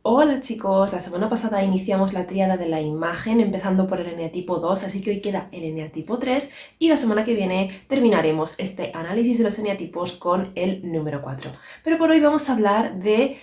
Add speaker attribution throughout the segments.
Speaker 1: Hola chicos, la semana pasada iniciamos la tríada de la imagen empezando por el eneatipo 2, así que hoy queda el eneatipo 3 y la semana que viene terminaremos este análisis de los eneatipos con el número 4. Pero por hoy vamos a hablar de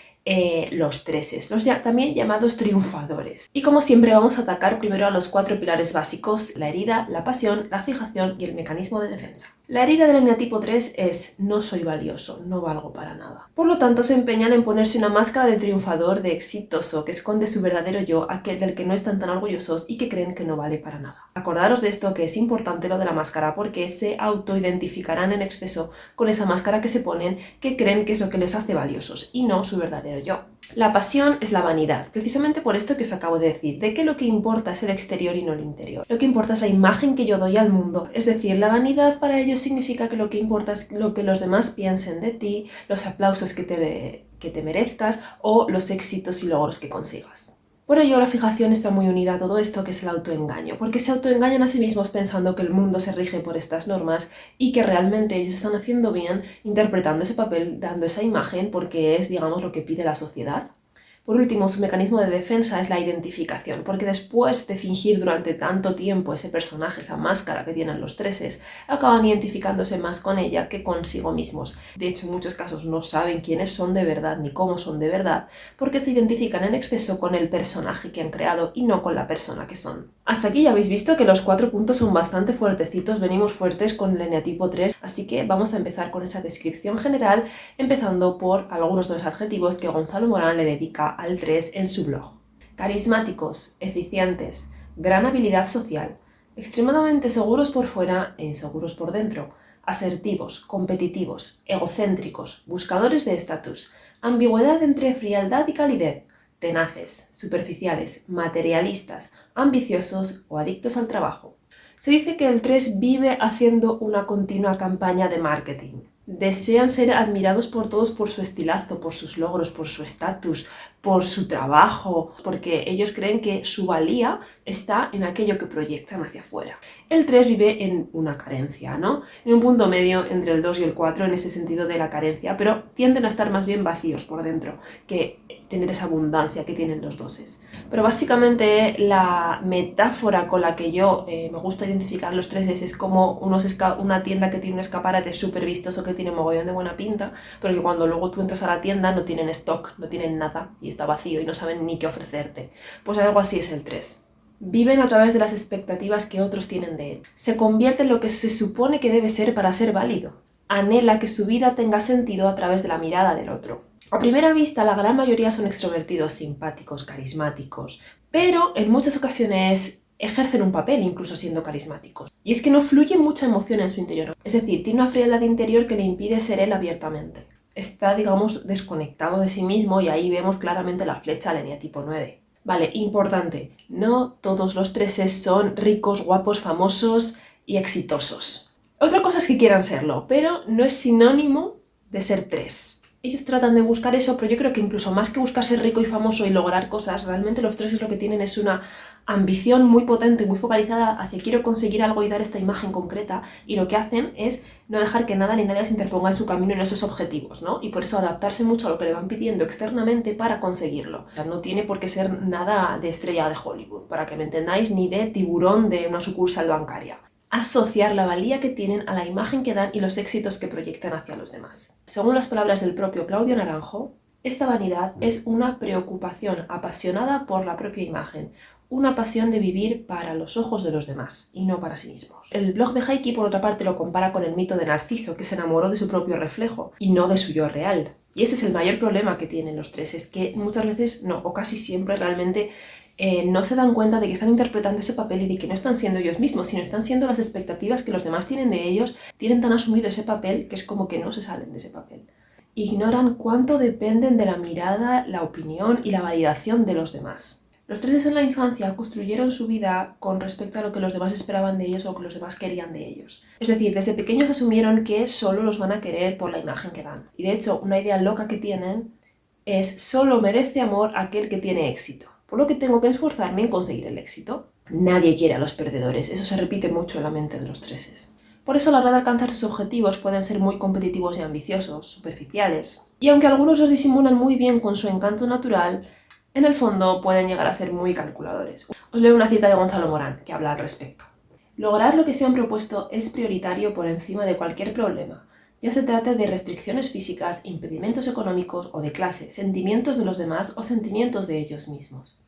Speaker 1: los treses, también llamados triunfadores. Y como siempre vamos a atacar primero a los 4 pilares básicos: la herida, la pasión, la fijación y el mecanismo de defensa. La herida del eneatipo 3 es: no soy valioso, no valgo para nada. Por lo tanto, se empeñan en ponerse una máscara de triunfador, de exitoso, que esconde su verdadero yo, aquel del que no están tan orgullosos y que creen que no vale para nada. Acordaros de esto, que es importante lo de la máscara, porque se autoidentificarán en exceso con esa máscara que se ponen, que creen que es lo que les hace valiosos y no su verdadero yo. La pasión es la vanidad, precisamente por esto que os acabo de decir, de que lo que importa es el exterior y no el interior. Lo que importa es la imagen que yo doy al mundo, es decir, la vanidad para ellos significa que lo que importa es lo que los demás piensen de ti, los aplausos que te merezcas o los éxitos y logros que consigas. Por ello, la fijación está muy unida a todo esto, que es el autoengaño, porque se autoengañan a sí mismos pensando que el mundo se rige por estas normas y que realmente ellos están haciendo bien interpretando ese papel, dando esa imagen, porque es, digamos, lo que pide la sociedad. Por último, su mecanismo de defensa es la identificación, porque después de fingir durante tanto tiempo ese personaje, esa máscara que tienen los treses, acaban identificándose más con ella que consigo mismos. De hecho, en muchos casos no saben quiénes son de verdad ni cómo son de verdad, porque se identifican en exceso con el personaje que han creado y no con la persona que son. Hasta aquí ya habéis visto que los 4 puntos son bastante fuertecitos, venimos fuertes con el eneatipo 3, así que vamos a empezar con esa descripción general, empezando por algunos de los adjetivos que Gonzalo Morán le dedica al 3 en su blog. Carismáticos, eficientes, gran habilidad social, extremadamente seguros por fuera e inseguros por dentro, asertivos, competitivos, egocéntricos, buscadores de estatus, ambigüedad entre frialdad y calidez, tenaces, superficiales, materialistas, ambiciosos o adictos al trabajo. Se dice que el 3 vive haciendo una continua campaña de marketing. Desean ser admirados por todos por su estilazo, por sus logros, por su estatus, por su trabajo, porque ellos creen que su valía está en aquello que proyectan hacia afuera. El 3 vive en una carencia, ¿no? En un punto medio entre el 2 y el 4 en ese sentido de la carencia, pero tienden a estar más bien vacíos por dentro que tener esa abundancia que tienen los doses. Pero básicamente la metáfora con la que yo me gusta identificar los treses es como una tienda que tiene un escaparate súper vistoso que tiene mogollón de buena pinta, pero que cuando luego tú entras a la tienda no tienen stock, no tienen nada y está vacío y no saben ni qué ofrecerte. Pues algo así es el 3. Viven a través de las expectativas que otros tienen de él. Se convierte en lo que se supone que debe ser para ser válido. Anhela que su vida tenga sentido a través de la mirada del otro. A primera vista, la gran mayoría son extrovertidos, simpáticos, carismáticos, pero en muchas ocasiones ejercen un papel incluso siendo carismáticos. Y es que no fluye mucha emoción en su interior. Es decir, tiene una frialdad interior que le impide ser él abiertamente. Está, digamos, desconectado de sí mismo y ahí vemos claramente la flecha al eneatipo 9. Vale, importante, no todos los treses son ricos, guapos, famosos y exitosos. Otra cosa es que quieran serlo, pero no es sinónimo de ser 3. Ellos tratan de buscar eso, pero yo creo que incluso más que buscar ser rico y famoso y lograr cosas, realmente los 3 lo que tienen es una ambición muy potente y muy focalizada hacia quiero conseguir algo y dar esta imagen concreta, y lo que hacen es no dejar que nada ni nadie se interponga en su camino en esos objetivos, ¿no? Y por eso adaptarse mucho a lo que le van pidiendo externamente para conseguirlo. O sea, no tiene por qué ser nada de estrella de Hollywood, para que me entendáis, ni de tiburón de una sucursal bancaria. Asociar la valía que tienen a la imagen que dan y los éxitos que proyectan hacia los demás. Según las palabras del propio Claudio Naranjo, esta vanidad es una preocupación apasionada por la propia imagen, una pasión de vivir para los ojos de los demás y no para sí mismos. El blog de Heike, por otra parte, lo compara con el mito de Narciso, que se enamoró de su propio reflejo y no de su yo real. Y ese es el mayor problema que tienen los 3, es que muchas veces, no, o casi siempre realmente, no se dan cuenta de que están interpretando ese papel y de que no están siendo ellos mismos, sino están siendo las expectativas que los demás tienen de ellos, tienen tan asumido ese papel que es como que no se salen de ese papel. Ignoran cuánto dependen de la mirada, la opinión y la validación de los demás. Los 3 en la infancia construyeron su vida con respecto a lo que los demás esperaban de ellos o lo que los demás querían de ellos. Es decir, desde pequeños asumieron que solo los van a querer por la imagen que dan. Y de hecho, una idea loca que tienen es: solo merece amor aquel que tiene éxito, por lo que tengo que esforzarme en conseguir el éxito. Nadie quiere a los perdedores, eso se repite mucho en la mente de los 3. Por eso a la hora de alcanzar sus objetivos pueden ser muy competitivos y ambiciosos, superficiales. Y aunque algunos los disimulan muy bien con su encanto natural, En el fondo pueden llegar a ser muy calculadores. Os leo una cita de Gonzalo Morán que habla al respecto. Lograr lo que se han propuesto es prioritario por encima de cualquier problema, ya se trate de restricciones físicas, impedimentos económicos o de clase, sentimientos de los demás o sentimientos de ellos mismos.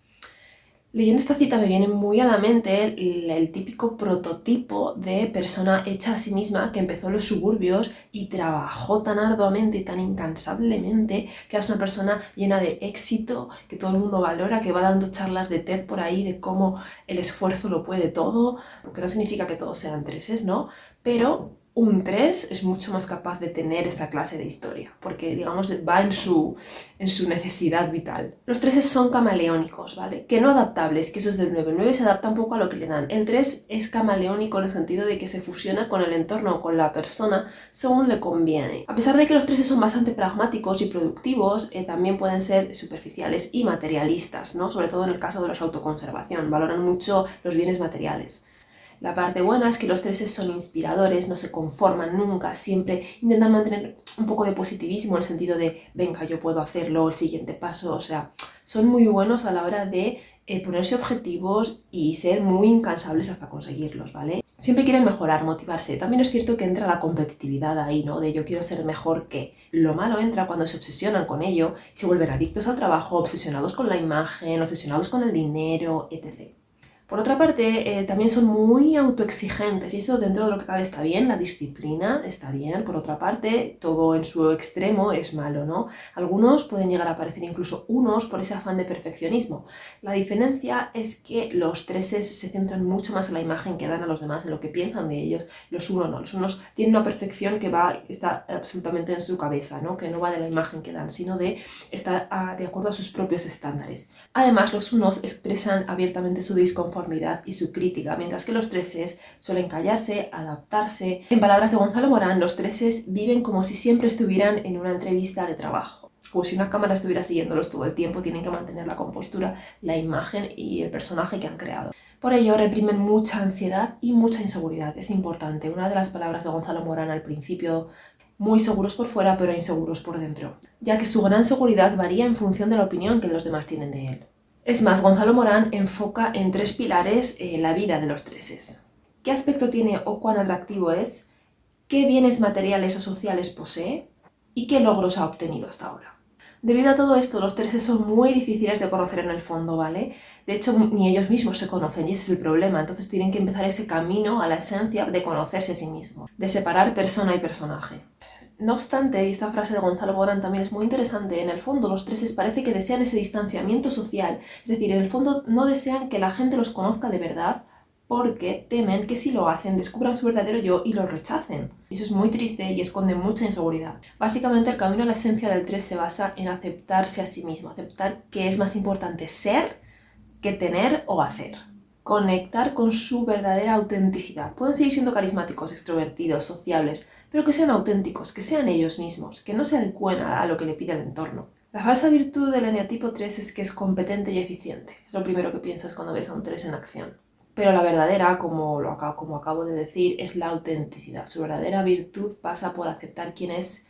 Speaker 1: Leyendo esta cita me viene muy a la mente el típico prototipo de persona hecha a sí misma que empezó en los suburbios y trabajó tan arduamente y tan incansablemente que es una persona llena de éxito, que todo el mundo valora, que va dando charlas de TED por ahí de cómo el esfuerzo lo puede todo, porque no significa que todos sean treses, ¿no? Pero un 3 es mucho más capaz de tener esta clase de historia, porque digamos va en su necesidad vital. Los 3 son camaleónicos, ¿vale? Que no adaptables, que eso es del 9. El 9 se adapta un poco a lo que le dan. El 3 es camaleónico en el sentido de que se fusiona con el entorno o con la persona según le conviene. A pesar de que los 3 son bastante pragmáticos y productivos, también pueden ser superficiales y materialistas, ¿no? Sobre todo en el caso de la autoconservación, valoran mucho los bienes materiales. La parte buena es que los 3 son inspiradores, no se conforman nunca, siempre intentan mantener un poco de positivismo en el sentido de venga, yo puedo hacerlo, el siguiente paso, o sea, son muy buenos a la hora de ponerse objetivos y ser muy incansables hasta conseguirlos, ¿vale? Siempre quieren mejorar, motivarse. También es cierto que entra la competitividad ahí, ¿no? De yo quiero ser mejor que. Lo malo entra cuando se obsesionan con ello, se vuelven adictos al trabajo, obsesionados con la imagen, obsesionados con el dinero, etc. Por otra parte, también son muy autoexigentes y eso dentro de lo que cabe está bien, la disciplina está bien. Por otra parte, todo en su extremo es malo, ¿no? Algunos pueden llegar a parecer incluso unos por ese afán de perfeccionismo. La diferencia es que los 3 se centran mucho más en la imagen que dan a los demás, en lo que piensan de ellos. Los 1 no, los 1 tienen una perfección que está absolutamente en su cabeza, ¿no? Que no va de la imagen que dan, sino de estar de acuerdo a sus propios estándares. Además, los 1 expresan abiertamente su disconformidad y su crítica, mientras que los 3 suelen callarse, adaptarse. En palabras de Gonzalo Morán, los 3 viven como si siempre estuvieran en una entrevista de trabajo. Como si una cámara estuviera siguiéndolos todo el tiempo, tienen que mantener la compostura, la imagen y el personaje que han creado. Por ello, reprimen mucha ansiedad y mucha inseguridad. Es importante. Una de las palabras de Gonzalo Morán al principio, muy seguros por fuera, pero inseguros por dentro, ya que su gran seguridad varía en función de la opinión que los demás tienen de él. Es más, Gonzalo Morán enfoca en 3 pilares la vida de los 3. ¿Qué aspecto tiene o cuán atractivo es? ¿Qué bienes materiales o sociales posee? ¿Y qué logros ha obtenido hasta ahora? Debido a todo esto, los 3 son muy difíciles de conocer en el fondo, ¿vale? De hecho, ni ellos mismos se conocen y ese es el problema. Entonces tienen que empezar ese camino a la esencia de conocerse a sí mismos, de separar persona y personaje. No obstante, y esta frase de Gonzalo Morán también es muy interesante, en el fondo los 3 parece que desean ese distanciamiento social, es decir, en el fondo no desean que la gente los conozca de verdad porque temen que si lo hacen descubran su verdadero yo y lo rechacen. Eso es muy triste y esconde mucha inseguridad. Básicamente el camino a la esencia del 3 se basa en aceptarse a sí mismo, aceptar que es más importante ser que tener o hacer. Conectar con su verdadera autenticidad. Pueden seguir siendo carismáticos, extrovertidos, sociables, pero que sean auténticos, que sean ellos mismos, que no se adecúen a lo que le pide el entorno. La falsa virtud del eneatipo 3 es que es competente y eficiente. Es lo primero que piensas cuando ves a un 3 en acción. Pero la verdadera, como acabo de decir, es la autenticidad. Su verdadera virtud pasa por aceptar quién es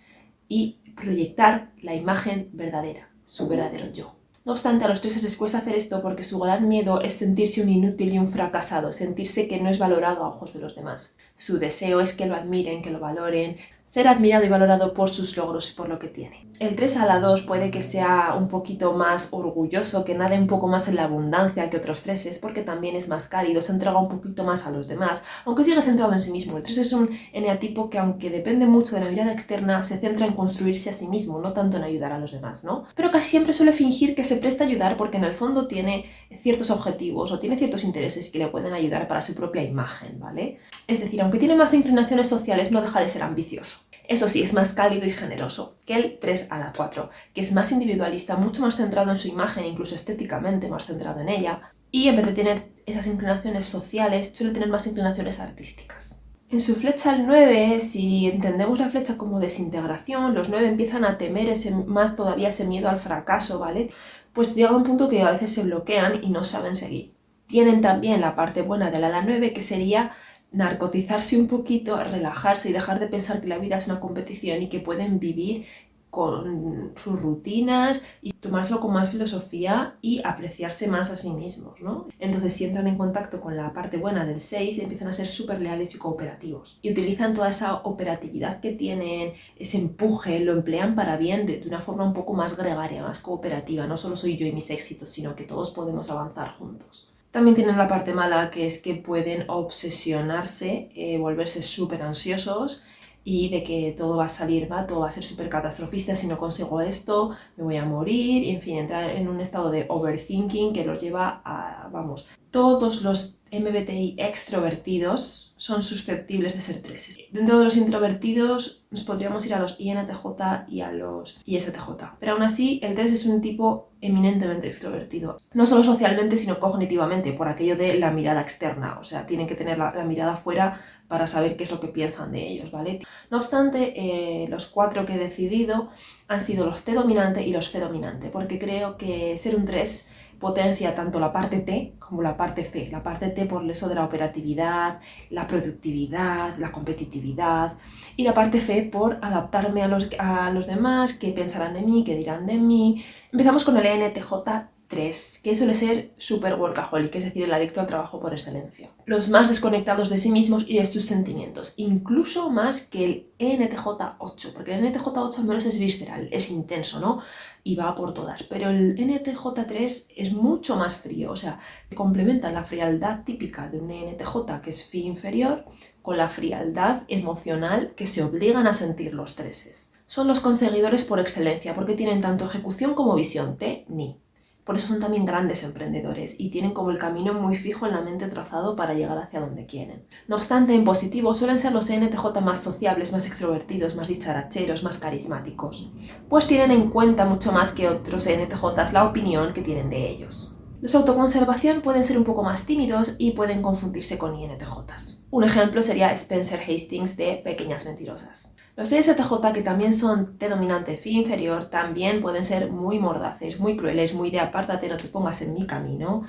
Speaker 1: y proyectar la imagen verdadera, su verdadero yo. No obstante, a los 3 les cuesta hacer esto porque su gran miedo es sentirse un inútil y un fracasado, sentirse que no es valorado a ojos de los demás. Su deseo es que lo admiren, que lo valoren, ser admirado y valorado por sus logros y por lo que tiene. El 3 a la 2 puede que sea un poquito más orgulloso, que nade un poco más en la abundancia que otros 3 porque también es más cálido, se entrega un poquito más a los demás, aunque sigue centrado en sí mismo. El 3 es un eneatipo que, aunque depende mucho de la mirada externa, se centra en construirse a sí mismo, no tanto en ayudar a los demás, ¿no? Pero casi siempre suele fingir que se presta a ayudar porque en el fondo tiene ciertos objetivos o tiene ciertos intereses que le pueden ayudar para su propia imagen, ¿vale? Es decir, aunque tiene más inclinaciones sociales, no deja de ser ambicioso. Eso sí, es más cálido y generoso que el 3 a la 4, que es más individualista, mucho más centrado en su imagen, incluso estéticamente más centrado en ella, y en vez de tener esas inclinaciones sociales, suele tener más inclinaciones artísticas. En su flecha el 9, si entendemos la flecha como desintegración, los 9 empiezan a temer más todavía ese miedo al fracaso, ¿vale? Pues llega un punto que a veces se bloquean y no saben seguir. Tienen también la parte buena del ala 9, que sería narcotizarse un poquito, relajarse y dejar de pensar que la vida es una competición y que pueden vivir con sus rutinas y tomárselo con más filosofía y apreciarse más a sí mismos, ¿no? Entonces, si entran en contacto con la parte buena del 6, empiezan a ser súper leales y cooperativos. Y utilizan toda esa operatividad que tienen, ese empuje, lo emplean para bien de una forma un poco más gregaria, más cooperativa. No solo soy yo y mis éxitos, sino que todos podemos avanzar juntos. También tienen la parte mala, que es que pueden obsesionarse, volverse súper ansiosos y de que todo va a salir mal, todo va a ser súper catastrofista, si no consigo esto, me voy a morir, y en fin, entrar en un estado de overthinking que los lleva a, vamos, todos los MBTI extrovertidos son susceptibles de ser 3. Dentro de los introvertidos nos podríamos ir a los INTJ y a los ISTJ, pero aún así el 3 es un tipo eminentemente extrovertido, no solo socialmente sino cognitivamente, por aquello de la mirada externa, o sea, tienen que tener la mirada fuera para saber qué es lo que piensan de ellos, ¿vale? No obstante, los 4 que he decidido han sido los T dominante y los F dominante, porque creo que ser un 3 potencia tanto la parte T como la parte F. La parte T por eso de la operatividad, la productividad, la competitividad, y la parte F por adaptarme a los demás, qué pensarán de mí, qué dirán de mí. Empezamos con el ENTJ3, que suele ser super workaholic, es decir, el adicto al trabajo por excelencia. Los más desconectados de sí mismos y de sus sentimientos, incluso más que el ENTJ8, porque el ENTJ8 al menos es visceral, es intenso, ¿no? Y va por todas, pero el NTJ3 es mucho más frío, o sea, complementa la frialdad típica de un NTJ, que es Fi inferior, con la frialdad emocional que se obligan a sentir los 3. Son los conseguidores por excelencia, porque tienen tanto ejecución como visión, T-Ni. Por eso son también grandes emprendedores y tienen como el camino muy fijo en la mente trazado para llegar hacia donde quieren. No obstante, en positivo suelen ser los ENTJ más sociables, más extrovertidos, más dicharacheros, más carismáticos, pues tienen en cuenta mucho más que otros ENTJs la opinión que tienen de ellos. Los de autoconservación pueden ser un poco más tímidos y pueden confundirse con INTJs. Un ejemplo sería Spencer Hastings de Pequeñas Mentirosas. Los ESTJ, que también son T dominante Fi inferior, también pueden ser muy mordaces, muy crueles, muy de apártate, no te pongas en mi camino,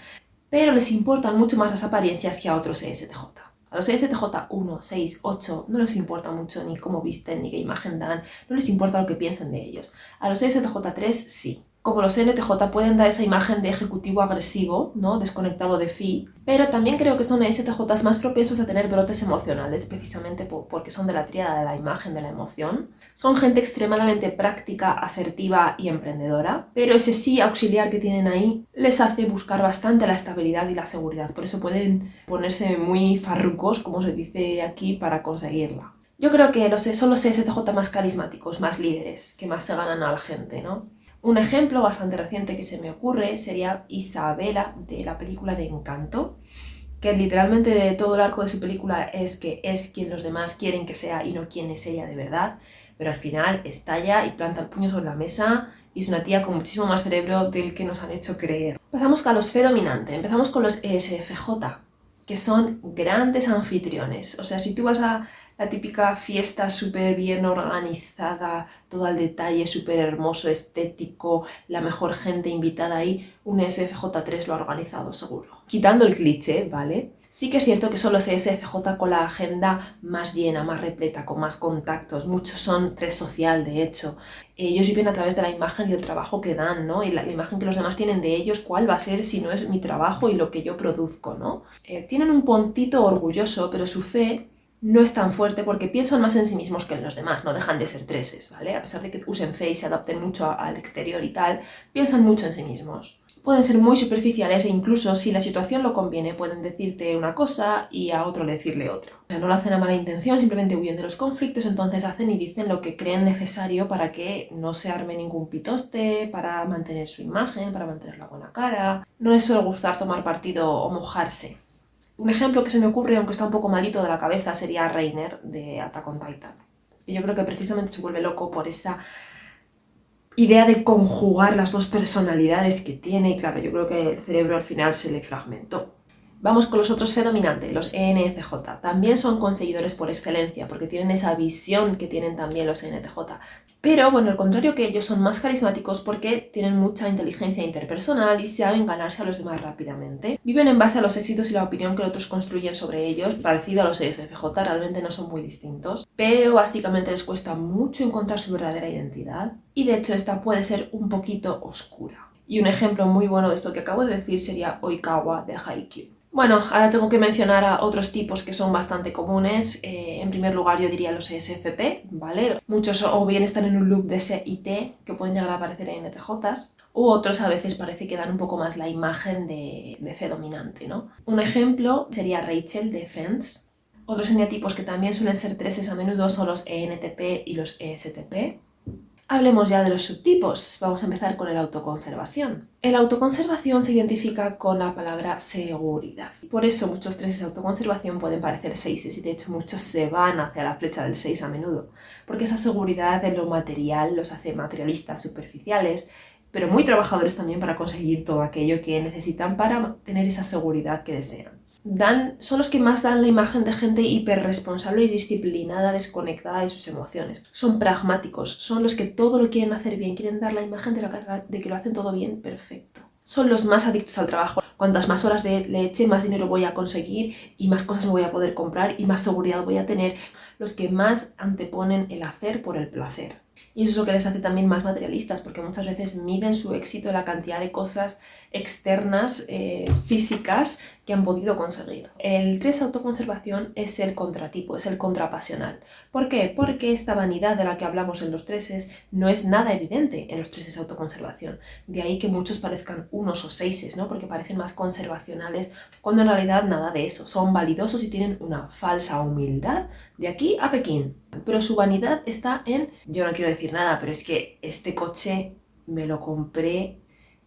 Speaker 1: pero les importan mucho más las apariencias que a otros ESTJ. A los ESTJ 1, 6, 8 no les importa mucho ni cómo visten ni qué imagen dan, no les importa lo que piensen de ellos. A los ESTJ 3 sí. Como los NTJ pueden dar esa imagen de ejecutivo agresivo, ¿no? Desconectado de Fi, pero también creo que son ESTJs más propensos a tener brotes emocionales, precisamente porque son de la tríada de la imagen, de la emoción. Son gente extremadamente práctica, asertiva y emprendedora, pero ese sí auxiliar que tienen ahí les hace buscar bastante la estabilidad y la seguridad, por eso pueden ponerse muy farrucos, como se dice aquí, para conseguirla. Yo creo que son los ESTJ más carismáticos, más líderes, que más se ganan a la gente, ¿no? Un ejemplo bastante reciente que se me ocurre sería Isabela de la película de Encanto, que literalmente de todo el arco de su película es que es quien los demás quieren que sea y no quien es ella de verdad, pero al final estalla y planta el puño sobre la mesa y es una tía con muchísimo más cerebro del que nos han hecho creer. Pasamos a los F dominante, empezamos con los ESFJ, que son grandes anfitriones, o sea, si tú vas a la típica fiesta súper bien organizada, todo al detalle, súper hermoso, estético, la mejor gente invitada ahí, un ESFJ3 lo ha organizado seguro. Quitando el cliché, ¿vale? Sí que es cierto que son los ESFJ con la agenda más llena, más repleta, con más contactos. Muchos son 3 social, de hecho. Ellos viven a través de la imagen y el trabajo que dan, ¿no? Y la imagen que los demás tienen de ellos, ¿cuál va a ser si no es mi trabajo y lo que yo produzco, ¿no? Tienen un puntito orgulloso, pero su fe no es tan fuerte porque piensan más en sí mismos que en los demás, no dejan de ser 3, ¿vale? A pesar de que usen fe y se adapten mucho al exterior y tal, piensan mucho en sí mismos. Pueden ser muy superficiales e incluso si la situación lo conviene pueden decirte una cosa y a otro decirle otra. O sea, no lo hacen a mala intención, simplemente huyen de los conflictos, entonces hacen y dicen lo que creen necesario para que no se arme ningún pitoste, para mantener su imagen, para mantener la buena cara. No les suele gustar tomar partido o mojarse. Un ejemplo que se me ocurre, aunque está un poco malito de la cabeza, sería Reiner de Attack on Titan. Y yo creo que precisamente se vuelve loco por esa idea de conjugar las dos personalidades que tiene. Y claro, yo creo que el cerebro al final se le fragmentó. Vamos con los otros Fe dominante, los ENFJ. También son conseguidores por excelencia, porque tienen esa visión que tienen también los ENTJ. Pero, bueno, al contrario que ellos, son más carismáticos porque tienen mucha inteligencia interpersonal y saben ganarse a los demás rápidamente. Viven en base a los éxitos y la opinión que otros construyen sobre ellos, parecido a los ESFJ, realmente no son muy distintos. Pero básicamente les cuesta mucho encontrar su verdadera identidad y de hecho esta puede ser un poquito oscura. Y un ejemplo muy bueno de esto que acabo de decir sería Oikawa de Haikyuu. Bueno, ahora tengo que mencionar a otros tipos que son bastante comunes. En primer lugar yo diría los ESFP, ¿vale? Muchos o bien están en un loop de S y T que pueden llegar a aparecer en NTJs, u otros a veces parece que dan un poco más la imagen de Fe dominante, ¿no? Un ejemplo sería Rachel de Friends. Otros eneatipos que también suelen ser 3 a menudo son los ENTP y los ESTP. Hablemos ya de los subtipos. Vamos a empezar con el autoconservación. El autoconservación se identifica con la palabra seguridad. Por eso muchos 3 de autoconservación pueden parecer 6 y de hecho muchos se van hacia la flecha del 6 a menudo, porque esa seguridad de lo material los hace materialistas superficiales, pero muy trabajadores también para conseguir todo aquello que necesitan para tener esa seguridad que desean. Son los que más dan la imagen de gente hiperresponsable y disciplinada, desconectada de sus emociones. Son pragmáticos, son los que todo lo quieren hacer bien, quieren dar la imagen de que lo hacen todo bien, perfecto. Son los más adictos al trabajo. Cuantas más horas le eche, más dinero voy a conseguir y más cosas me voy a poder comprar y más seguridad voy a tener. Los que más anteponen el hacer por el placer. Y eso es lo que les hace también más materialistas, porque muchas veces miden su éxito en la cantidad de cosas externas, físicas, que han podido conseguir. El 3 autoconservación es el contratipo, es el contrapasional. ¿Por qué? Porque esta vanidad de la que hablamos en los 3 no es nada evidente en los 3 autoconservación. De ahí que muchos parezcan 1 o 6, ¿no? Porque parecen más conservacionales, cuando en realidad nada de eso. Son validosos y tienen una falsa humildad de aquí a Pekín. Pero su vanidad está en, yo no quiero decir nada, pero es que este coche me lo compré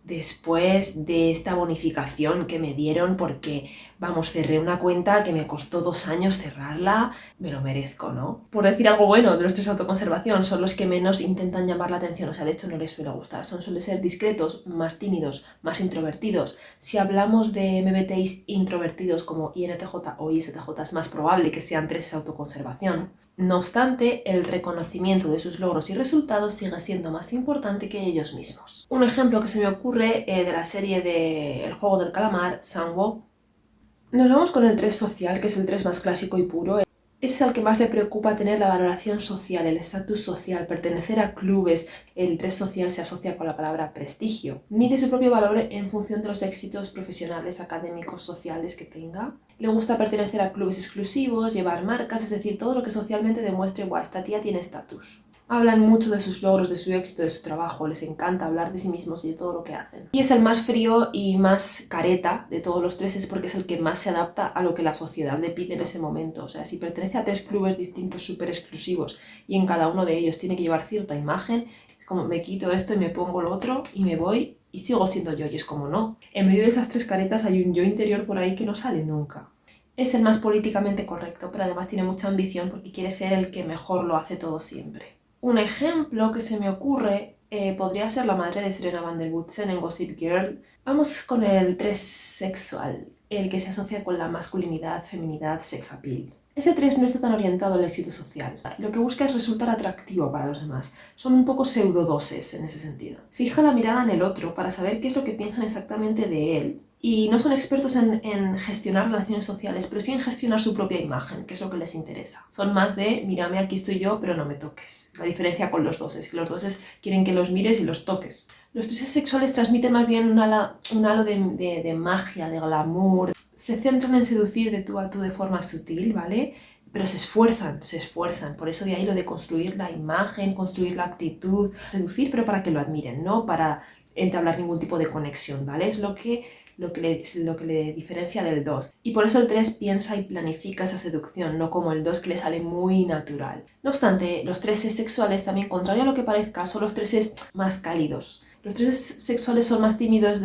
Speaker 1: después de esta bonificación que me dieron porque, vamos, cerré una cuenta que me costó 2 años cerrarla, me lo merezco, ¿no? Por decir algo bueno de los 3 autoconservación, son los que menos intentan llamar la atención, o sea, de hecho no les suele gustar, suelen ser discretos, más tímidos, más introvertidos. Si hablamos de MBTIs introvertidos como INTJ o ISTJ, es más probable que sean 3 autoconservación. No obstante, el reconocimiento de sus logros y resultados sigue siendo más importante que ellos mismos. Un ejemplo que se me ocurre de la serie de El juego del calamar, Sanwo. Nos vamos con el 3 social, que es el 3 más clásico y puro. Es al que más le preocupa tener la valoración social, el estatus social, pertenecer a clubes. El 3 social se asocia con la palabra prestigio. Mide su propio valor en función de los éxitos profesionales, académicos, sociales que tenga. Le gusta pertenecer a clubes exclusivos, llevar marcas, es decir, todo lo que socialmente demuestre, guau, esta tía tiene estatus. Hablan mucho de sus logros, de su éxito, de su trabajo, les encanta hablar de sí mismos y de todo lo que hacen. Y es el más frío y más careta de todos los 3 porque es el que más se adapta a lo que la sociedad le pide en ese momento. O sea, si pertenece a 3 clubes distintos súper exclusivos y en cada uno de ellos tiene que llevar cierta imagen, es como me quito esto y me pongo lo otro y me voy y sigo siendo yo, y es como no. En medio de esas 3 caretas hay un yo interior por ahí que no sale nunca. Es el más políticamente correcto, pero además tiene mucha ambición porque quiere ser el que mejor lo hace todo siempre. Un ejemplo que se me ocurre podría ser la madre de Serena van der Woodsen en Gossip Girl. Vamos con el 3 sexual, el que se asocia con la masculinidad, feminidad, sex appeal. Ese 3 no está tan orientado al éxito social. Lo que busca es resultar atractivo para los demás. Son un poco pseudodoses en ese sentido. Fija la mirada en el otro para saber qué es lo que piensan exactamente de él. Y no son expertos en gestionar relaciones sociales, pero sí en gestionar su propia imagen, que es lo que les interesa. Son más de, mírame, aquí estoy yo, pero no me toques. La diferencia con los 2 es que los 2 quieren que los mires y los toques. Los 3 sexuales transmiten más bien un halo de magia, de glamour. Se centran en seducir de tú a tú de forma sutil, ¿vale? Pero se esfuerzan. Por eso de ahí lo de construir la imagen, construir la actitud, seducir, pero para que lo admiren, no para entablar ningún tipo de conexión, ¿vale? Es lo que le diferencia del 2. Y por eso el 3 piensa y planifica esa seducción, no como el 2 que le sale muy natural. No obstante, los 3 sexuales también, contrario a lo que parezca, son los 3 más cálidos. Los 3 sexuales son más tímidos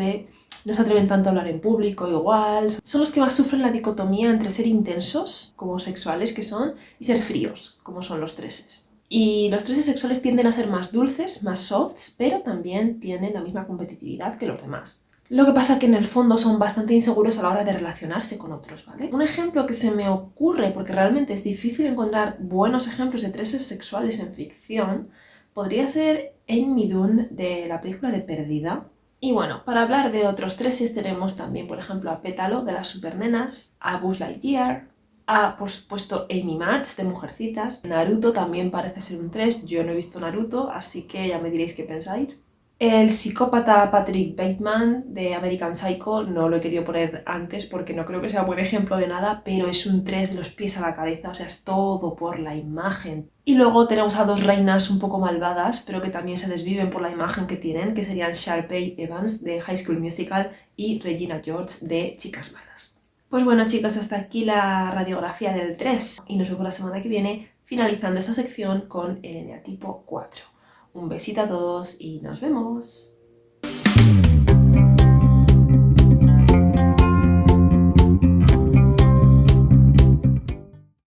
Speaker 1: no se atreven tanto a hablar en público igual. Son los que más sufren la dicotomía entre ser intensos, como sexuales que son, y ser fríos, como son los 3. Y los 3 sexuales tienden a ser más dulces, más softs, pero también tienen la misma competitividad que los demás. Lo que pasa que en el fondo son bastante inseguros a la hora de relacionarse con otros, ¿vale? Un ejemplo que se me ocurre, porque realmente es difícil encontrar buenos ejemplos de treses sexuales en ficción, podría ser Amy Dunn de la película de Perdida. Y bueno, para hablar de otros treses tenemos también, por ejemplo, a Pétalo de las Supernenas, a Buzz Lightyear, a, por supuesto, Amy March de Mujercitas. Naruto también parece ser un 3, yo no he visto Naruto, así que ya me diréis qué pensáis. El psicópata Patrick Bateman de American Psycho no lo he querido poner antes porque no creo que sea buen ejemplo de nada, pero es un 3 de los pies a la cabeza, o sea, es todo por la imagen. Y luego tenemos a dos reinas un poco malvadas, pero que también se desviven por la imagen que tienen, que serían Sharpay Evans de High School Musical y Regina George de Chicas Malas. Pues bueno, chicos, hasta aquí la radiografía del 3 y nos vemos la semana que viene finalizando esta sección con el eneatipo 4. Un besito a todos y nos vemos.